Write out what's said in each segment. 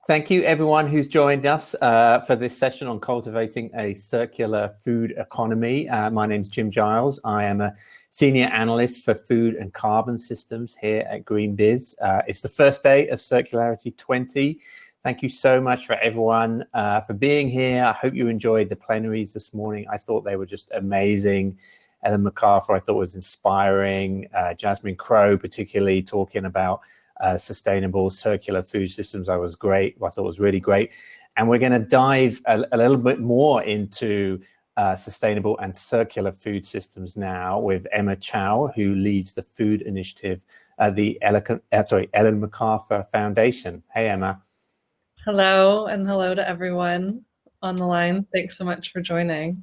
Thank you everyone who's joined us for this session on cultivating a circular food economy. My name's Jim Giles. I am a senior analyst for food and carbon systems here at GreenBiz. It's the first day of Circularity 20. Thank you so much for everyone for being here. I hope you enjoyed the plenaries this morning. I thought they were just amazing. Ellen MacArthur I thought was inspiring. Jasmine Crowe particularly talking about sustainable circular food systems. I thought it was really great. And we're going to dive a little bit more into sustainable and circular food systems now with Emma Chow, who leads the food initiative at the Ellen MacArthur Foundation. Hey, Emma. Hello, and hello to everyone on the line. Thanks so much for joining.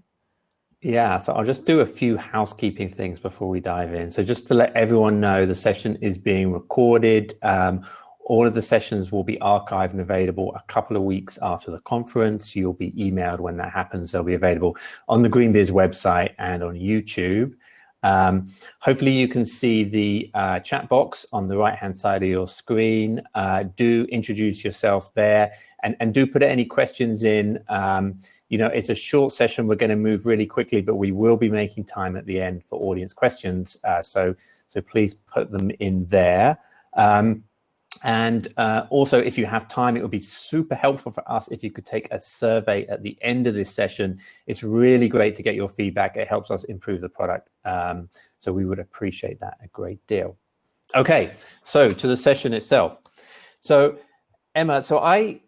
Yeah, so I'll just do a few housekeeping things before we dive in. So just to let everyone know, the session is being recorded. All of the sessions will be archived and available a couple of weeks after the conference. You'll be emailed when that happens. They'll be available on the GreenBiz website and on YouTube. Hopefully you can see the chat box on the right-hand side of your screen. Do introduce yourself there and do put any questions in. You know, it's a short session. We're going to move really quickly, but we will be making time at the end for audience questions. So please put them in there. And also, if you have time, it would be super helpful for us if you could take a survey at the end of this session. It's really great to get your feedback. It helps us improve the product. So we would appreciate that a great deal. Okay, so to the session itself. So Emma, so I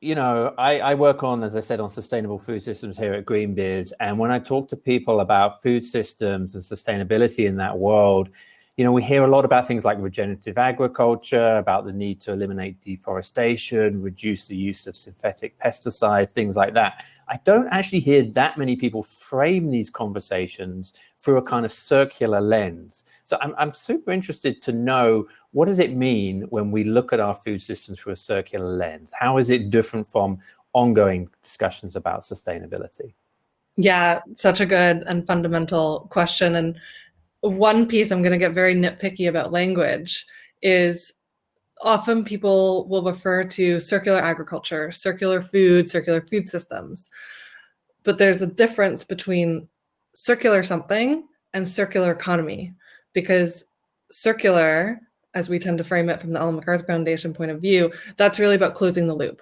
work on, as I said, on sustainable food systems here at GreenBiz. And when I talk to people about food systems and sustainability in that world, you know, we hear a lot about things like regenerative agriculture, about the need to eliminate deforestation, reduce the use of synthetic pesticides, things like that. I don't actually hear that many people frame these conversations through a kind of circular lens. So I'm super interested to know, what does it mean when we look at our food systems through a circular lens? How is it different from ongoing discussions about sustainability? Yeah, such a good and fundamental question. And one piece I'm going to get very nitpicky about language is often people will refer to circular agriculture, circular food systems. But there's a difference between circular something and circular economy, because circular, as we tend to frame it from the Ellen MacArthur Foundation point of view, that's really about closing the loop,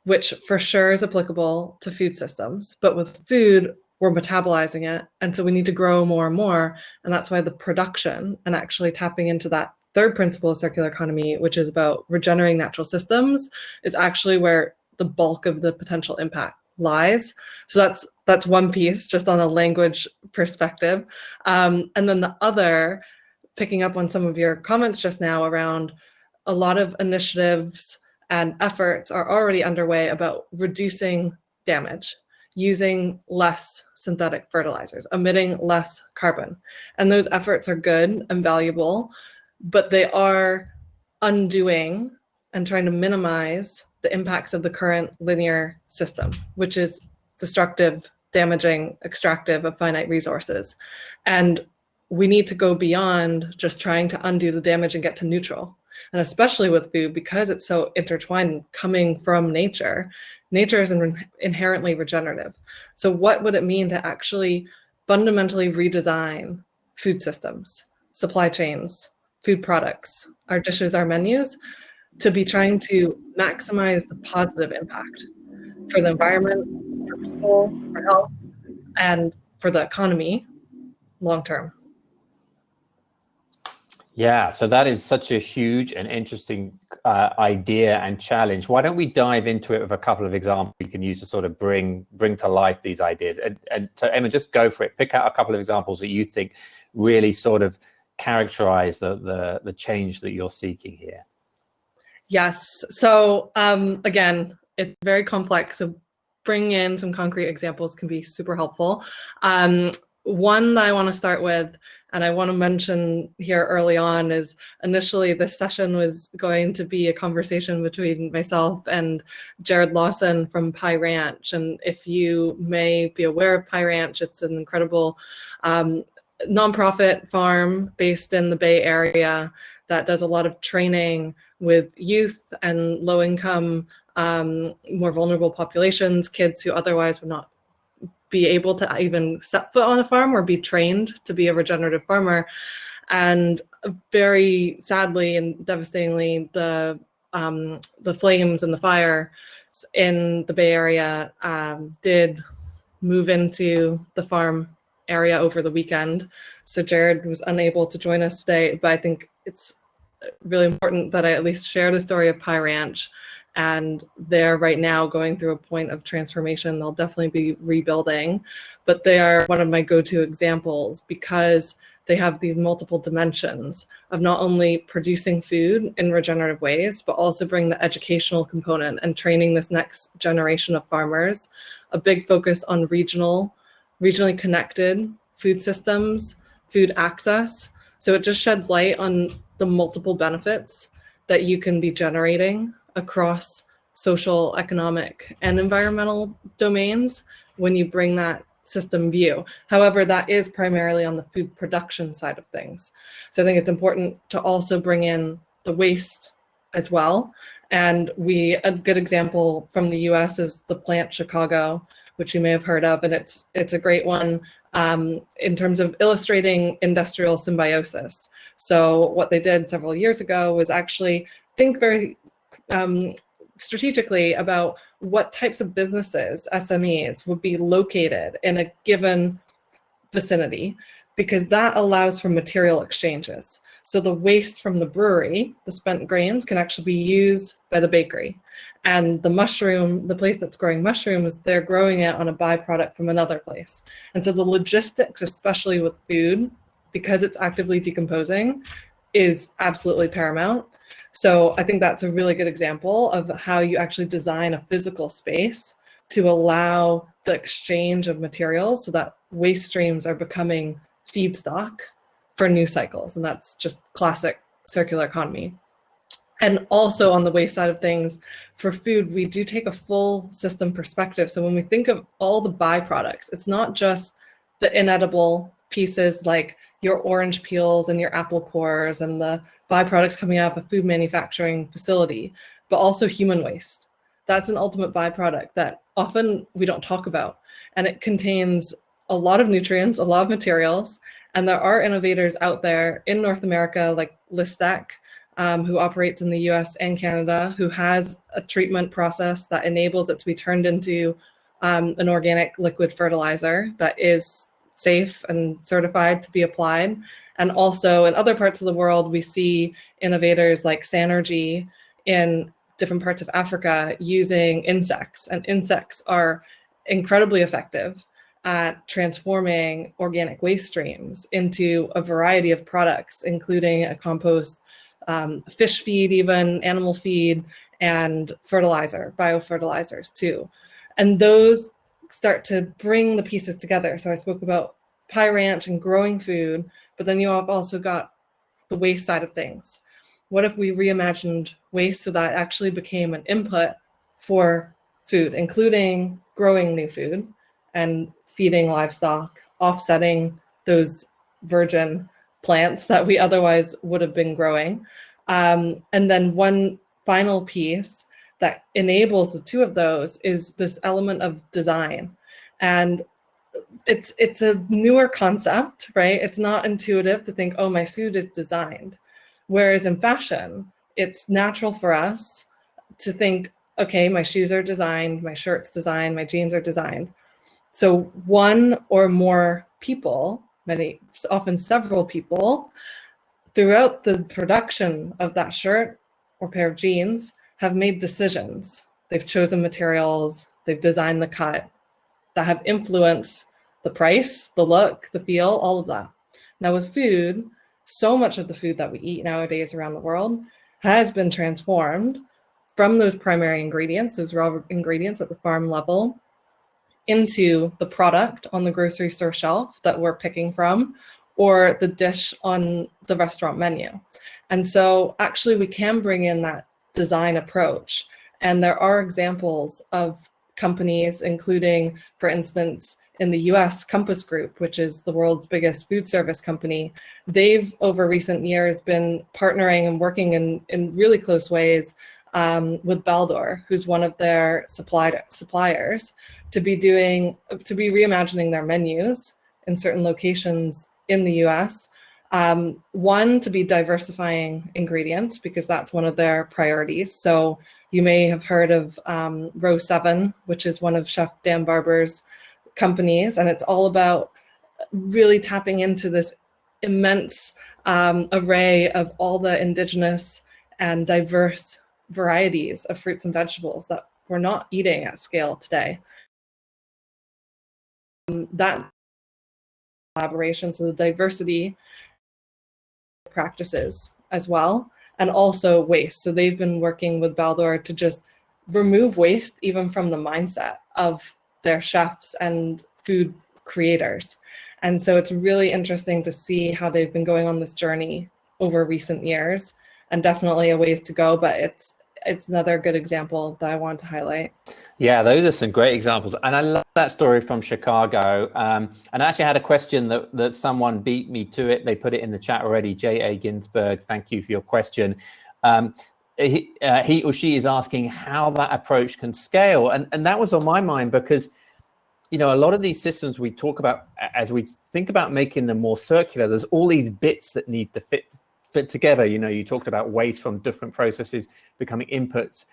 which for sure is applicable to food systems. But with food, we're metabolizing it, and so we need to grow more and more. And that's why the production and actually tapping into that third principle of circular economy, which is about regenerating natural systems, is actually where the bulk of the potential impact lies. So that's one piece, just on a language perspective. And then the other, picking up on some of your comments just now around a lot of initiatives and efforts are already underway about reducing damage, using less synthetic fertilizers, emitting less carbon. And those efforts are good and valuable, but they are undoing and trying to minimize the impacts of the current linear system, which is destructive, damaging, extractive of finite resources. And we need to go beyond just trying to undo the damage and get to neutral. And especially with food, because it's so intertwined, coming from nature, nature is inherently regenerative. So what would it mean to actually fundamentally redesign food systems, supply chains, food products, our dishes, our menus, to be trying to maximize the positive impact for the environment, for people, for health, and for the economy long term? Yeah, so that is such a huge and interesting idea and challenge. Why don't we dive into it with a couple of examples we can use to sort of bring to life these ideas? And so Emma, just go for it. Pick out a couple of examples that you think really sort of characterize the change that you're seeking here. Yes. So again, it's very complex. So bringing in some concrete examples can be super helpful. One that I want to start with, and I want to mention here early on, is initially this session was going to be a conversation between myself and Jared Lawson from Pie Ranch. And if you may be aware of Pie Ranch, it's an incredible nonprofit farm based in the Bay Area that does a lot of training with youth and low-income, more vulnerable populations, kids who otherwise would not be able to even set foot on a farm or be trained to be a regenerative farmer. And very sadly and devastatingly, the flames and the fire in the Bay Area did move into the farm area over the weekend. So Jared was unable to join us today, but I think it's really important that I at least share the story of Pie Ranch. And they're right now going through a point of transformation. They'll definitely be rebuilding, but they are one of my go-to examples because they have these multiple dimensions of not only producing food in regenerative ways, but also bring the educational component and training this next generation of farmers. A big focus on regionally connected food systems, food access. So it just sheds light on the multiple benefits that you can be generating across social, economic, and environmental domains when you bring that system view. However, that is primarily on the food production side of things. So I think it's important to also bring in the waste as well. And a good example from the US is the plant Chicago, which you may have heard of, and it's a great one in terms of illustrating industrial symbiosis. So what they did several years ago was actually think very strategically about what types of businesses, SMEs, would be located in a given vicinity, because that allows for material exchanges. So the waste from the brewery, the spent grains, can actually be used by the bakery. And the place that's growing mushrooms, they're growing it on a byproduct from another place. And so the logistics, especially with food, because it's actively decomposing, is absolutely paramount. So I think that's a really good example of how you actually design a physical space to allow the exchange of materials so that waste streams are becoming feedstock for new cycles. And that's just classic circular economy. And also on the waste side of things, for food, we do take a full system perspective. So when we think of all the byproducts, it's not just the inedible pieces like your orange peels and your apple cores and the byproducts coming out of a food manufacturing facility, but also human waste. That's an ultimate byproduct that often we don't talk about. And it contains a lot of nutrients, a lot of materials. And there are innovators out there in North America, like Listec, who operates in the US and Canada, who has a treatment process that enables it to be turned into an organic liquid fertilizer that is safe and certified to be applied. And also in other parts of the world, we see innovators like Sanergy in different parts of Africa using insects. And insects are incredibly effective at transforming organic waste streams into a variety of products, including a compost, fish feed, even animal feed, and fertilizer, biofertilizers too. And those start to bring the pieces together. So I spoke about Pie Ranch and growing food, but then you have also got the waste side of things. What if we reimagined waste so that actually became an input for food, including growing new food and feeding livestock, offsetting those virgin plants that we otherwise would have been growing. And then one final piece that enables the two of those is this element of design. And it's a newer concept, right? It's not intuitive to think, oh, my food is designed. Whereas in fashion, it's natural for us to think, okay, my shoes are designed, my shirt's designed, my jeans are designed. So one or more people, often several people, throughout the production of that shirt or pair of jeans have made decisions. They've chosen materials, they've designed the cut that have influenced the price, the look, the feel, all of that. Now with food, so much of the food that we eat nowadays around the world has been transformed from those primary ingredients, those raw ingredients at the farm level, into the product on the grocery store shelf that we're picking from, or the dish on the restaurant menu. And so actually we can bring in that design approach. And there are examples of companies, including, for instance, in the US, Compass Group, which is the world's biggest food service company, they've over recent years been partnering and working in really close ways with Baldor, who's one of their suppliers, to be reimagining their menus in certain locations in the US. One, to be diversifying ingredients, because that's one of their priorities. So you may have heard of Row 7, which is one of Chef Dan Barber's companies, and it's all about really tapping into this immense array of all the indigenous and diverse varieties of fruits and vegetables that we're not eating at scale today. That collaboration, so the diversity practices as well, and also waste. So they've been working with Baldor to just remove waste even from the mindset of their chefs and food creators. And so it's really interesting to see how they've been going on this journey over recent years, and definitely a ways to go, but it's another good example that I want to highlight. Yeah, those are some great examples. And I love that story from Chicago. And I actually had a question that someone beat me to it. They put it in the chat already. J.A. Ginsberg, thank you for your question. He or she is asking how that approach can scale. And that was on my mind because, you know, a lot of these systems we talk about, as we think about making them more circular, there's all these bits that need to fit together. You know, you talked about waste from different processes becoming inputs,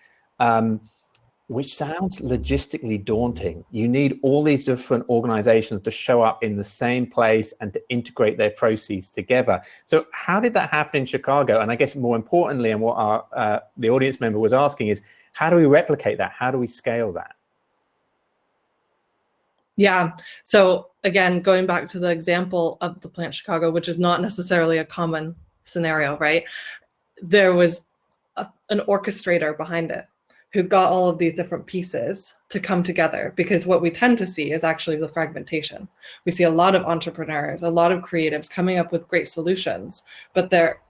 which sounds logistically daunting. You need all these different organizations to show up in the same place and to integrate their processes together. So how did that happen in Chicago? And I guess more importantly, and what our the audience member was asking is, how do we replicate that? How do we scale that? Yeah. So again, going back to the example of the plant Chicago, which is not necessarily a common scenario, right? There was an orchestrator behind it who got all of these different pieces to come together, because what we tend to see is actually the fragmentation. We see a lot of entrepreneurs, a lot of creatives coming up with great solutions, but they're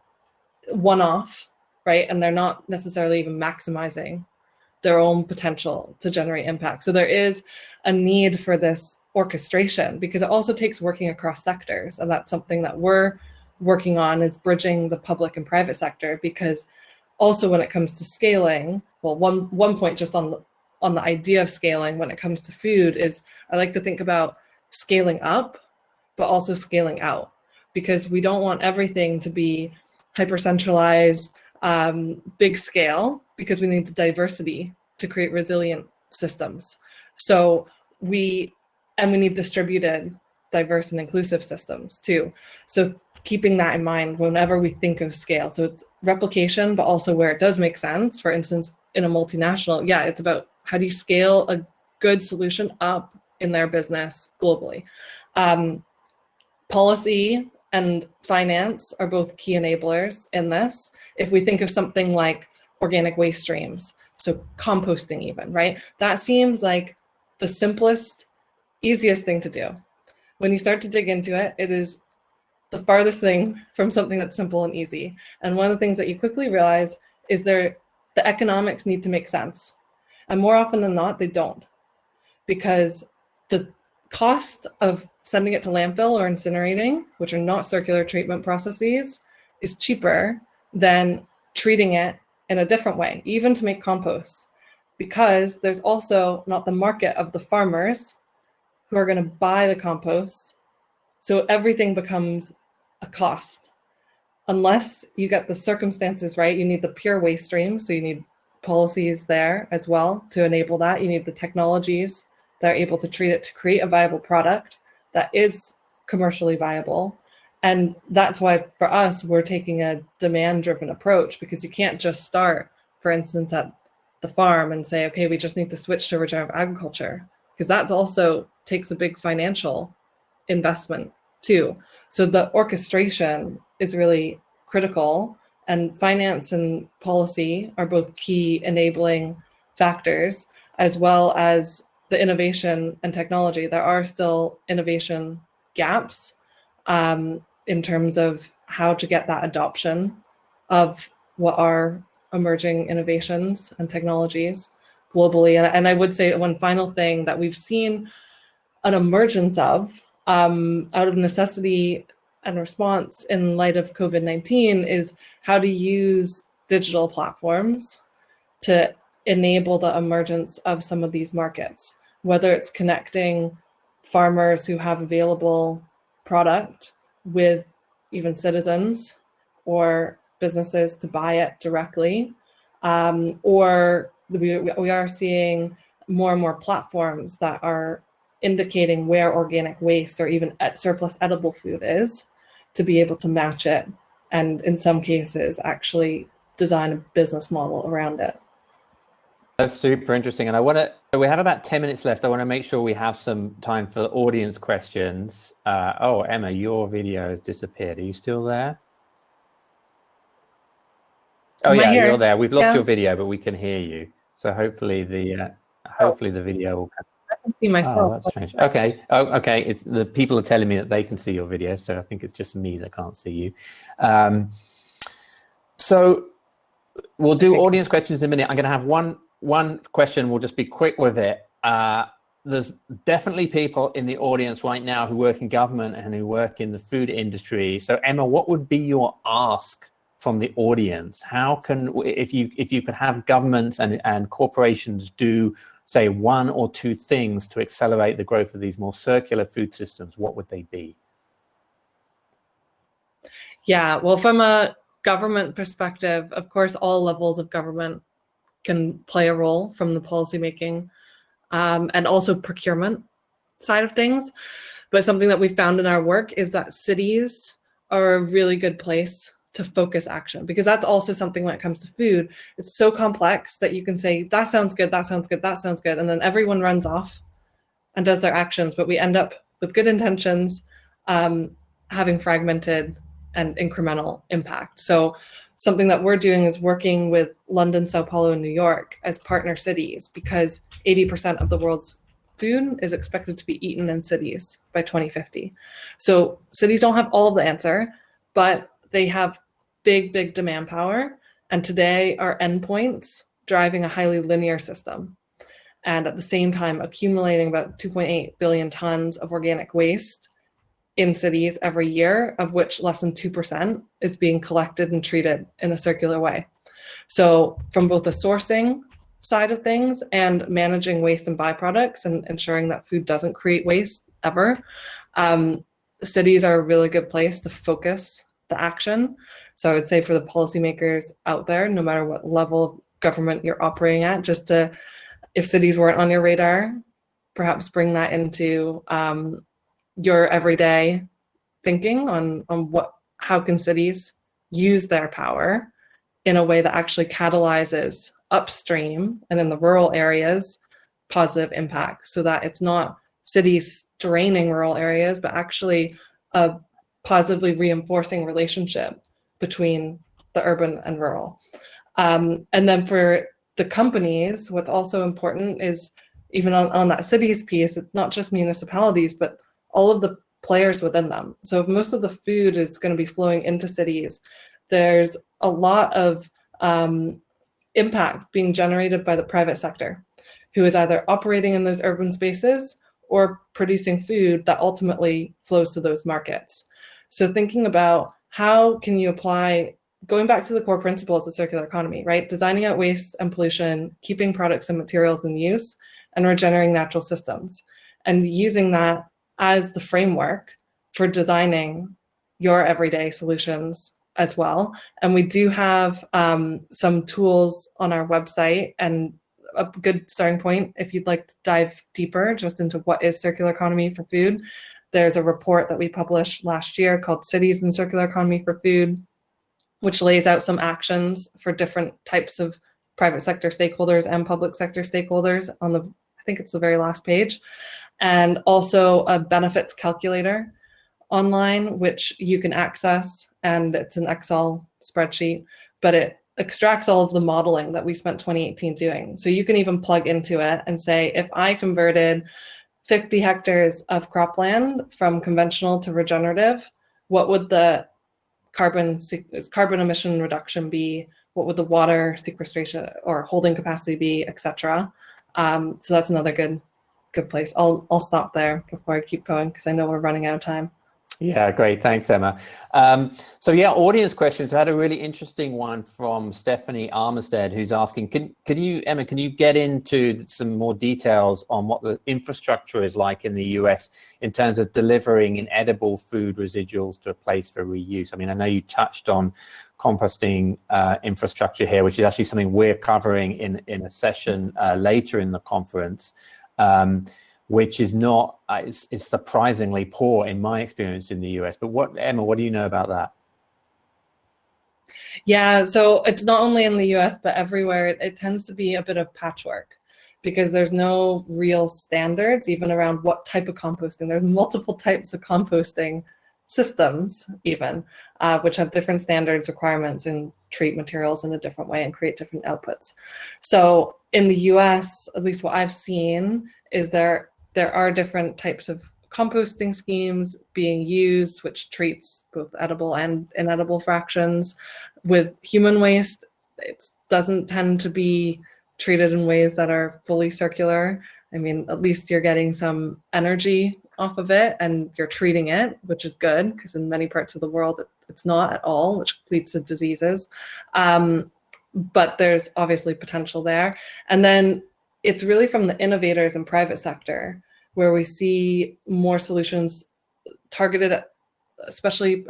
one-off, right? And they're not necessarily even maximizing their own potential to generate impact. So there is a need for this orchestration, because it also takes working across sectors. And that's something that we're working on, is bridging the public and private sector, because also when it comes to scaling, well, one point just on the idea of scaling when it comes to food is, I like to think about scaling up, but also scaling out, because we don't want everything to be hyper-centralized, big scale, because we need the diversity to create resilient systems. So we need distributed, diverse and inclusive systems too. So keeping that in mind whenever we think of scale. So it's replication, but also where it does make sense. For instance, in a multinational, yeah, it's about how do you scale a good solution up in their business globally. Policy and finance are both key enablers in this. If we think of something like organic waste streams, so composting even, right? That seems like the simplest, easiest thing to do. When you start to dig into it, it is the farthest thing from something that's simple and easy. And one of the things that you quickly realize is the economics need to make sense. And more often than not, they don't. Because the cost of sending it to landfill or incinerating, which are not circular treatment processes, is cheaper than treating it in a different way, even to make compost. Because there's also not the market of the farmers who are going to buy the compost. So everything becomes a cost. Unless you get the circumstances right, you need the pure waste stream. So you need policies there as well to enable that. You need the technologies that are able to treat it to create a viable product that is commercially viable. And that's why for us, we're taking a demand-driven approach, because you can't just start, for instance, at the farm and say, okay, we just need to switch to regenerative agriculture, because that also takes a big financial investment too. So the orchestration is really critical, and finance and policy are both key enabling factors, as well as the innovation and technology. There are still innovation gaps in terms of how to get that adoption of what are emerging innovations and technologies globally. And I would say one final thing that we've seen an emergence of, out of necessity and response in light of COVID-19, is how to use digital platforms to enable the emergence of some of these markets, whether it's connecting farmers who have available product with even citizens or businesses to buy it directly, or we are seeing more and more platforms that are indicating where organic waste or even surplus edible food is, to be able to match it, and in some cases actually design a business model around it. That's super interesting. And we have about 10 minutes left. I want to make sure we have some time for audience questions. Oh, Emma, your video has disappeared. Are you still there? Oh, yeah, you're there. We've lost your video, but we can hear you. So hopefully the video will come. I can see myself. Oh, that's strange. Okay. Oh, okay. It's the people are telling me that they can see your video, so I think it's just me that can't see you. So we'll do audience questions in a minute. I'm going to have one question. We'll just be quick with it. There's definitely people in the audience right now who work in government and who work in the food industry. So Emma, what would be your ask from the audience? How can, if you could have governments and corporations do, say, one or two things to accelerate the growth of these more circular food systems, what would they be? Yeah, well, from a government perspective, of course, all levels of government can play a role, from the policymaking and also procurement side of things. But something that we found in our work is that cities are a really good place to focus action, because that's also something when it comes to food, it's so complex that you can say, that sounds good, that sounds good, that sounds good. And then everyone runs off and does their actions, but we end up with good intentions, having fragmented and incremental impact. So something that we're doing is working with London, Sao Paulo, and New York as partner cities, because 80% of the world's food is expected to be eaten in cities by 2050. So cities don't have all of the answer, but they have big demand power. And today are endpoints driving a highly linear system. And at the same time, accumulating about 2.8 billion tons of organic waste in cities every year, of which less than 2% is being collected and treated in a circular way. So from both the sourcing side of things and managing waste and byproducts and ensuring that food doesn't create waste ever, cities are a really good place to focus the action. So I would say for the policymakers out there, no matter what level of government you're operating at, just to, if cities weren't on your radar, perhaps bring that into your everyday thinking on how can cities use their power in a way that actually catalyzes upstream and in the rural areas positive impact, so that it's not cities draining rural areas, but actually a positively reinforcing relationship between the urban and rural. And then for the companies, what's also important is, even on that cities piece, it's not just municipalities, but all of the players within them. So if most of the food is going to be flowing into cities, there's a lot of impact being generated by the private sector, who is either operating in those urban spaces or producing food that ultimately flows to those markets. So thinking about how can you apply, going back to the core principles of circular economy, right? Designing out waste and pollution, keeping products and materials in use, and regenerating natural systems, and using that as the framework for designing your everyday solutions as well. And we do have some tools on our website, and a good starting point, if you'd like to dive deeper just into what is circular economy for food, there's a report that we published last year called Cities and Circular Economy for Food, which lays out some actions for different types of private sector stakeholders and public sector stakeholders on the, I think it's the very last page, and also a benefits calculator online, which you can access, and it's an Excel spreadsheet, but it extracts all of the modeling that we spent 2018 doing. So you can even plug into it and say, if I converted 50 hectares of cropland from conventional to regenerative, what would the carbon emission reduction be? What would the water sequestration or holding capacity be, etc.? So that's another good good place. I'll stop there before I keep going because I know we're running out of time. Yeah, great. Thanks, Emma. So yeah, audience questions. I had a really interesting one from Stephanie Armistead, who's asking, can you, Emma, can you get into some more details on what the infrastructure is like in the US in terms of delivering inedible food residuals to a place for reuse? I mean, I know you touched on composting infrastructure here, which is actually something we're covering in a session later in the conference. Which is not, is surprisingly poor in my experience in the US. But Emma, what do you know about that? Yeah, so it's not only in the US, but everywhere. It tends to be a bit of patchwork because there's no real standards even around what type of composting. There's multiple types of composting systems even, which have different standards, requirements, and treat materials in a different way and create different outputs. So in the US, at least what I've seen, is there are different types of composting schemes being used, which treats both edible and inedible fractions. With human waste, it doesn't tend to be treated in ways that are fully circular. I mean, at least you're getting some energy off of it and you're treating it, which is good, because in many parts of the world, it's not at all, which leads to diseases. But there's obviously potential there. And then it's really from the innovators and private sector where we see more solutions targeted at especially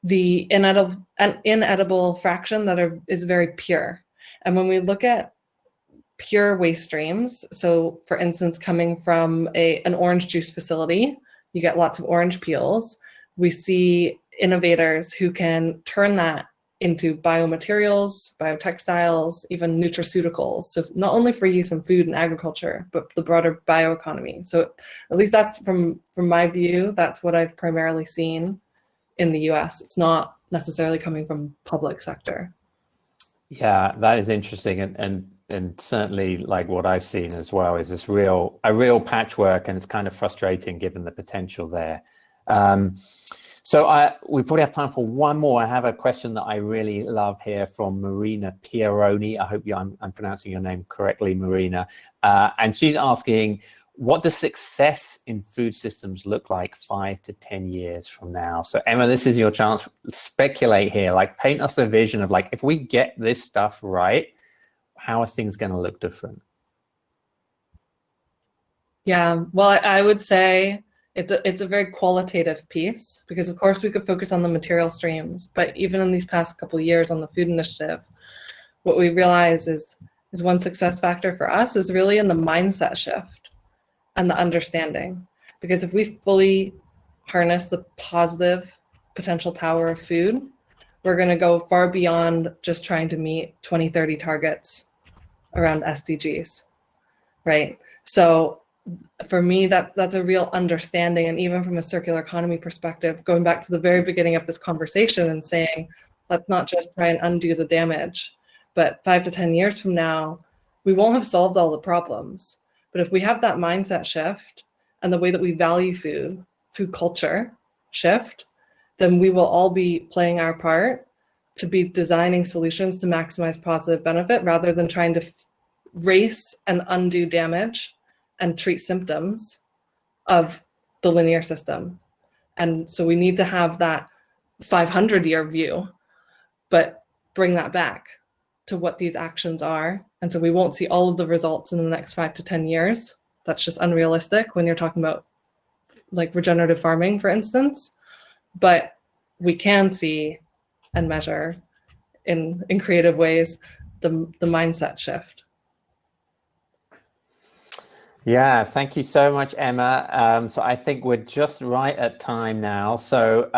the inedible fraction that is very pure. And when we look at pure waste streams, so for instance, coming from an orange juice facility, you get lots of orange peels. We see innovators who can turn that into biomaterials, biotextiles, even nutraceuticals. So not only for use in food and agriculture, but the broader bioeconomy. So at least that's from my view, that's what I've primarily seen in the US. It's not necessarily coming from public sector. Yeah, that is interesting. And certainly like what I've seen as well is a real patchwork, and it's kind of frustrating given the potential there. So we probably have time for one more. I have a question that I really love here from Marina Pieroni. I hope I'm pronouncing your name correctly, Marina. And she's asking, what does success in food systems look like 5 to 10 years from now? So Emma, this is your chance to speculate here. Like, paint us a vision of like, if we get this stuff right, how are things going to look different? Yeah, well, I would say it's a very qualitative piece, because of course we could focus on the material streams, but even in these past couple of years on the food initiative, what we realize is one success factor for us is really in the mindset shift and the understanding. Because if we fully harness the positive potential power of food, we're going to go far beyond just trying to meet 2030 targets around SDGs, right? So for me, that's a real understanding. And even from a circular economy perspective, going back to the very beginning of this conversation and saying, let's not just try and undo the damage, but 5 to 10 years from now, we won't have solved all the problems. But if we have that mindset shift and the way that we value food culture shift, then we will all be playing our part to be designing solutions to maximize positive benefit rather than trying to race and undo damage and treat symptoms of the linear system. And so we need to have that 500-year view, but bring that back to what these actions are. And so we won't see all of the results in the next 5 to 10 years. That's just unrealistic when you're talking about like regenerative farming, for instance. But we can see and measure in creative ways the mindset shift. Yeah, thank you so much, Emma. So I think we're just right at time now. So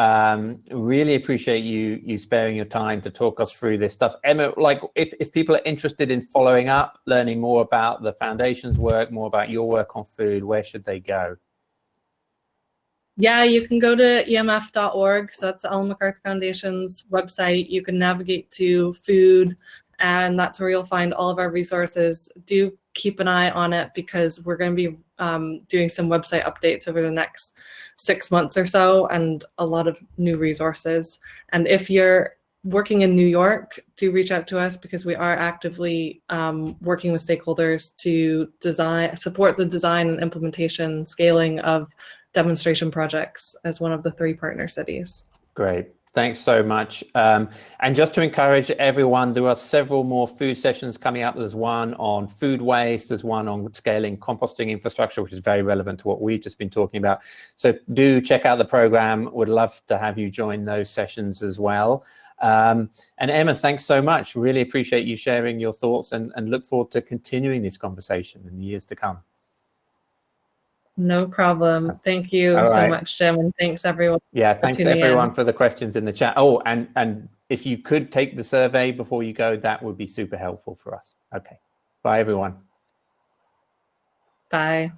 really appreciate you sparing your time to talk us through this stuff. Emma, like if people are interested in following up, learning more about the foundation's work, more about your work on food, where should they go? Yeah, you can go to emf.org. So that's the Ellen MacArthur Foundation's website. You can navigate to food, and that's where you'll find all of our resources. Do keep an eye on it, because we're going to be doing some website updates over the next 6 months or so, and a lot of new resources. And if you're working in New York, do reach out to us, because we are actively working with stakeholders to support the design and implementation scaling of demonstration projects as one of the 3 partner cities. Great. Thanks so much. And just to encourage everyone, there are several more food sessions coming up. There's one on food waste. There's one on scaling composting infrastructure, which is very relevant to what we've just been talking about. So do check out the program. Would love to have you join those sessions as well. And Emma, thanks so much. Really appreciate you sharing your thoughts, and look forward to continuing this conversation in the years to come. No problem. Thank you so much, Jim, and thanks everyone. Yeah, thanks to everyone for the questions in the chat. Oh, and if you could take the survey before you go, that would be super helpful for us. Okay. Bye, everyone. Bye.